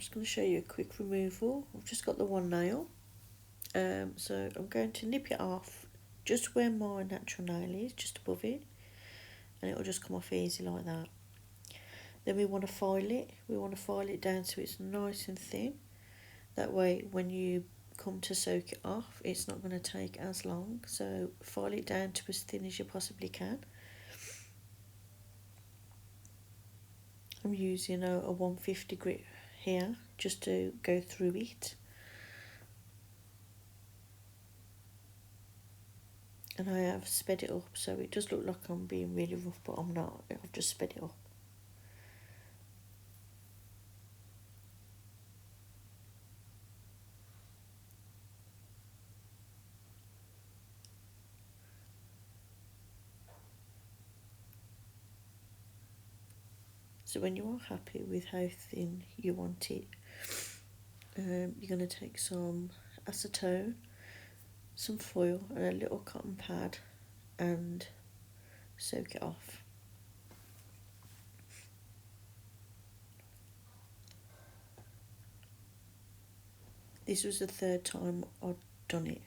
just going to show you a quick removal. I've just got the one nail. So I'm going to nip it off just where my natural nail is, just above it, and it'll just come off easy like that. Then we want to file it. We want to file it down so it's nice and thin. That way when you come to soak it off, it's not going to take as long. So file it down to as thin as you possibly can. I'm using a 150 grit here just to go through it. And I have sped it up, so it does look like I'm being really rough, but I'm not. I've just sped it up. So when you are happy with how thin you want it, you're going to take some acetone, some foil and a little cotton pad and soak it off. This was the third time I'd done it.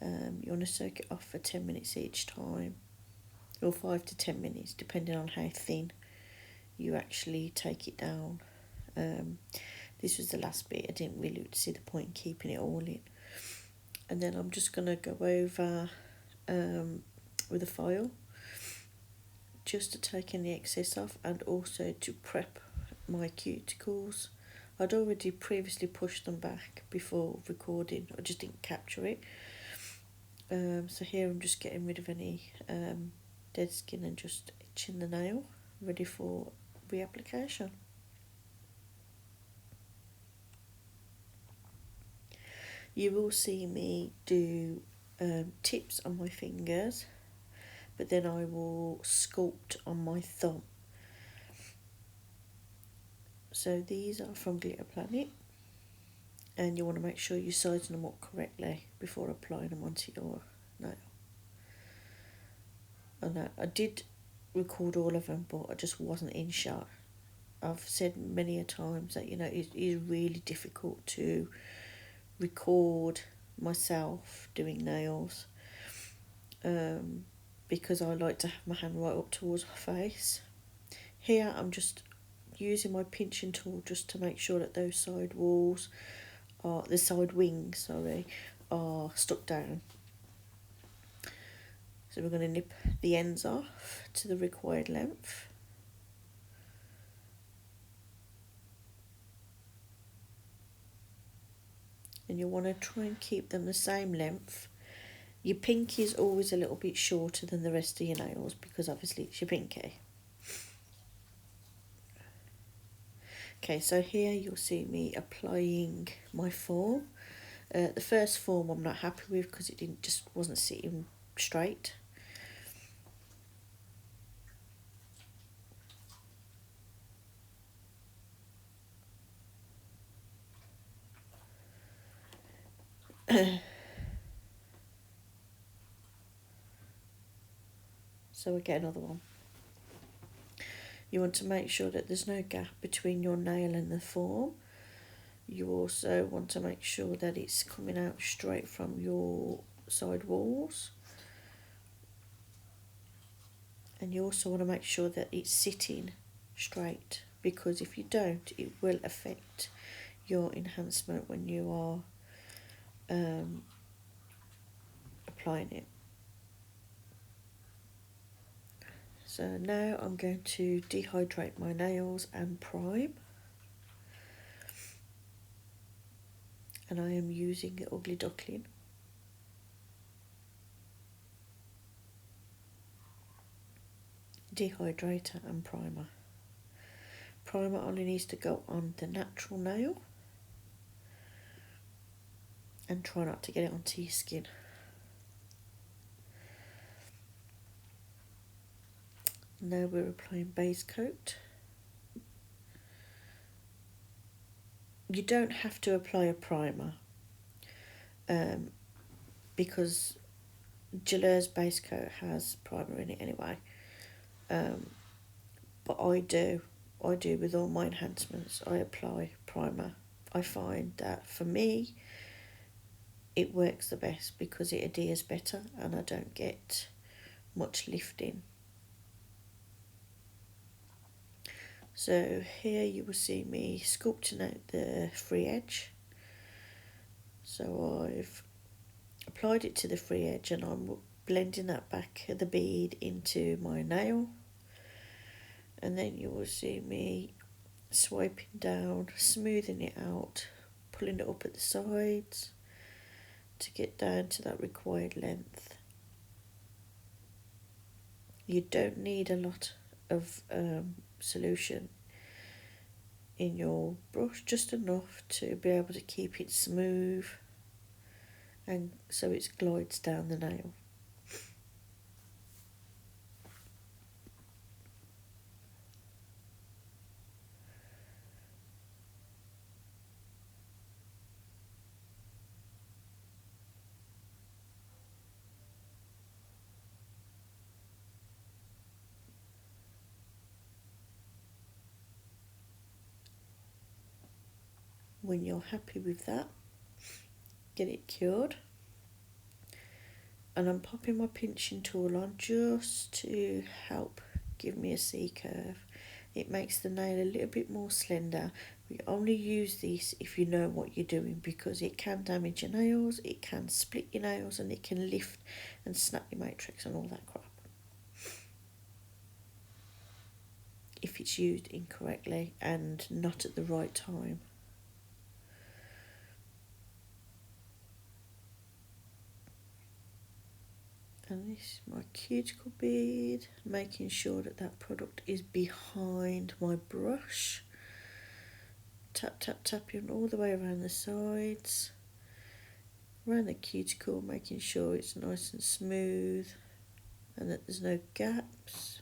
You want to soak it off for 10 minutes each time, or 5 to 10 minutes depending on how thin you actually take it down. This was the last bit. I didn't really see the point in keeping it all in. And then I'm just going to go over with a file just to take any excess off, and also to prep my cuticles. I'd already previously pushed them back before recording, I just didn't capture it. So here I'm just getting rid of any dead skin and just itching the nail, ready for reapplication. You will see me do tips on my fingers, but then I will sculpt on my thumb. So these are from Glitter Planet, and you want to make sure you size them up correctly before applying them onto your nail. And I did record all of them, but I just wasn't in shot. I've said many a times that, you know, it is really difficult to record myself doing nails, because I like to have my hand right up towards my face. Here I'm just using my pinching tool just to make sure that those side walls are, the side wings, are stuck down. So we're going to nip the ends off to the required length. And you want to try and keep them the same length. Your pinky is always a little bit shorter than the rest of your nails because obviously it's your pinky. Okay, so here you'll see me applying my form. The first form I'm not happy with because it wasn't sitting straight. So I get another one. You want to make sure that there's no gap between your nail and the form. You also want to make sure that it's coming out straight from your side walls. And you also want to make sure that it's sitting straight, because if you don't, it will affect your enhancement when you are applying it. So now I'm going to dehydrate my nails and prime. And I am using the Ugly Duckling. Dehydrator and primer. Primer only needs to go on the natural nail, and try not to get it onto your skin. Now we're applying base coat. You don't have to apply a primer because Gillette's base coat has primer in it anyway, but I do I do with all my enhancements. I apply primer. I find that for me it works the best because it adheres better and I don't get much lifting. So here you will see me sculpting out the free edge. So I've applied it to the free edge and I'm blending that back of the bead into my nail. And then you will see me swiping down, smoothing it out, pulling it up at the sides to get down to that required length. You don't need a lot of solution in your brush, just enough to be able to keep it smooth and so it glides down the nail. When you're happy with that, get it cured. And I'm popping my pinching tool on just to help give me a C-curve. It makes the nail a little bit more slender. We only use this if you know what you're doing because it can damage your nails, it can split your nails and it can lift and snap your matrix and all that crap if it's used incorrectly and not at the right time. And this is my cuticle bead, making sure that that product is behind my brush. Tap, tap, tapping all the way around the sides, around the cuticle, making sure it's nice and smooth and that there's no gaps.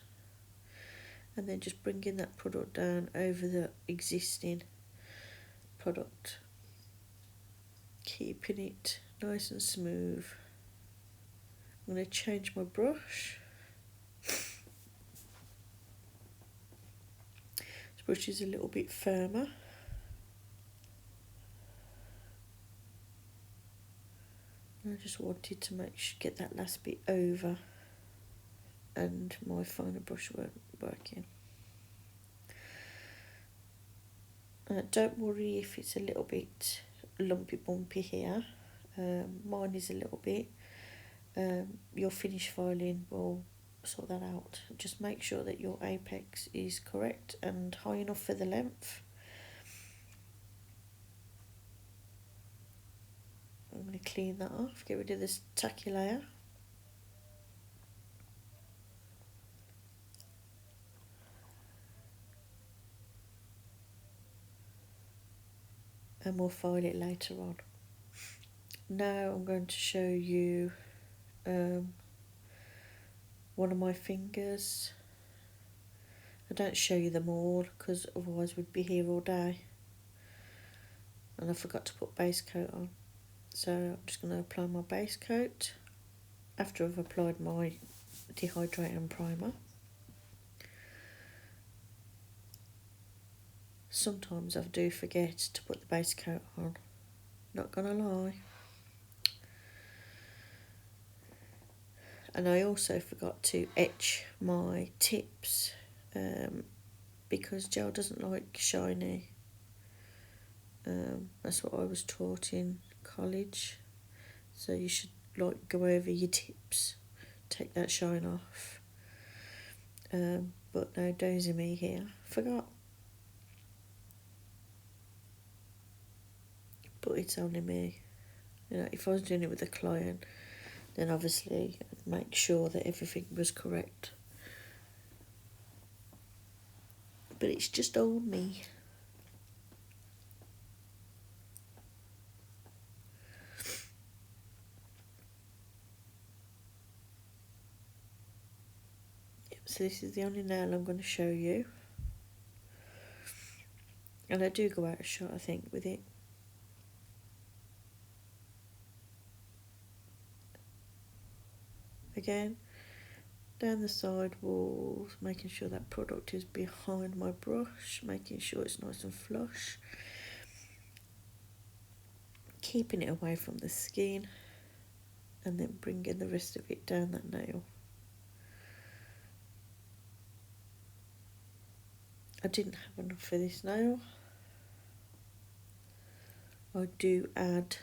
And then just bringing that product down over the existing product, keeping it nice and smooth. I'm going to change my brush. This brush is a little bit firmer. I just wanted to get that last bit over and my finer brush weren't working. Don't worry if it's a little bit lumpy bumpy here. Mine is a little bit. Your finish filing will sort that out. Just make sure that your apex is correct and high enough for the length. I'm going to clean that off, get rid of this tacky layer. And we'll file it later on. Now I'm going to show you one of my fingers. I don't show you them all because otherwise we'd be here all day. And I forgot to put base coat on. So I'm just going to apply my base coat after I've applied my dehydrator and primer. Sometimes I do forget to put the base coat on, not gonna lie. And I also forgot to etch my tips because gel doesn't like shiny. That's what I was taught in college. So you should like go over your tips, take that shine off. But no, dozy me here, forgot. But it's only me. You know, if I was doing it with a client, then obviously I'd make sure that everything was correct. But it's just old me. Yep, so this is the only nail I'm going to show you. And I do go out a shot, I think, with it. Again, down the side walls, making sure that product is behind my brush, making sure it's nice and flush, keeping it away from the skin, and then bringing the rest of it down that nail. I didn't have enough for this nail. I do add,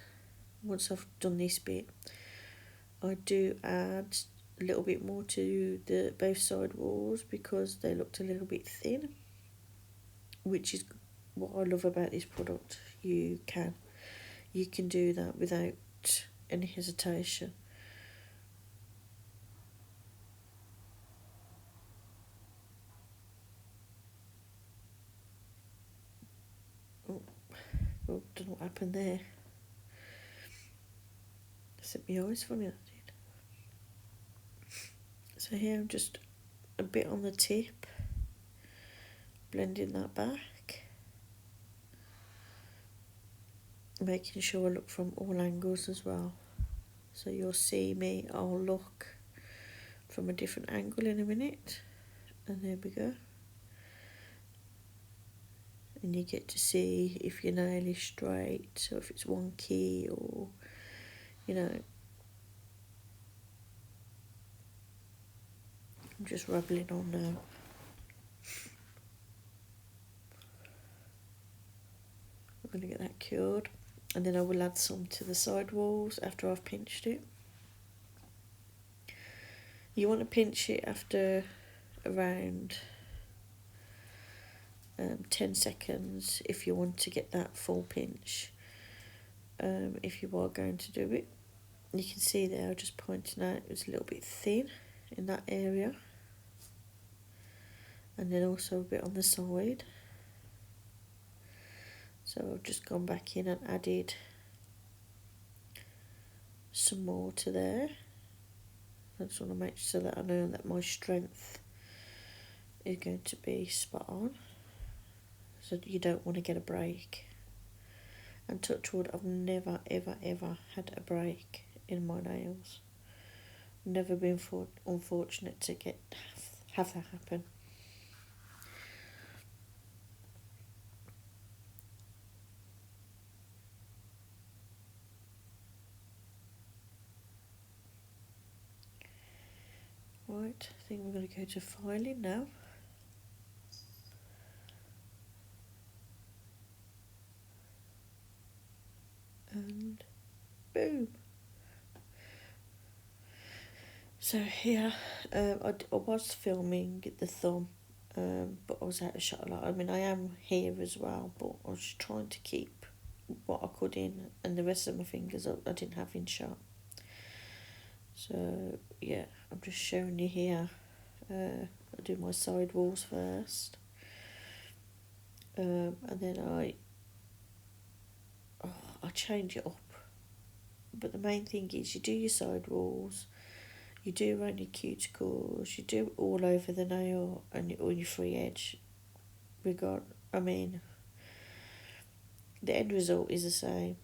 once I've done this bit, I do add a little bit more to the both side walls because they looked a little bit thin, which is what I love about this product. You can do that without any hesitation. Oh, don't know what happened there. Set my eyes funny, that did. So here I'm just a bit on the tip, blending that back, making sure I look from all angles as well. So you'll see me, I'll look from a different angle in a minute, and there we go. And you get to see if your nail is straight or if it's wonky, or I'm just rubbing on now. I'm going to get that cured, and then I will add some to the side walls after I've pinched it. You want to pinch it after around 10 seconds if you want to get that full pinch. If you are going to do it, you can see there, I'm just pointing out it was a little bit thin in that area, and then also a bit on the side. So I've just gone back in and added some more to there. I just want to make sure that I know that my strength is going to be spot on, so you don't want to get a break. And touch wood, I've never ever ever had a break in my nails. Never been unfortunate to have that happen. Right, I think we're going to go to filing now. And boom. So here, I was filming the thumb, but I was out of shot a lot. I mean, I am here as well, but I was trying to keep what I could in, and the rest of my fingers I didn't have in shot. So yeah, I'm just showing you here. I do my side walls first, and then I change it up. But the main thing is you do your side walls, you do around your cuticles, you do all over the nail and all your free edge. The end result is the same,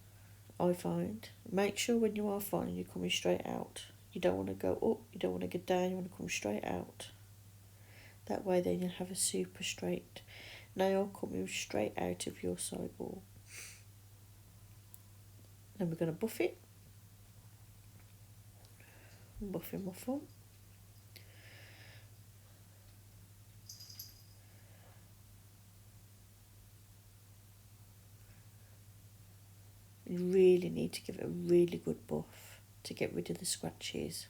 I find. Make sure when you are filing, you're coming straight out. You don't want to go up, you don't want to go down, you want to come straight out. That way then you'll have a super straight nail coming straight out of your side wall. Then we're going to buff it. Buffing my thumb. You really need to give it a really good buff to get rid of the scratches.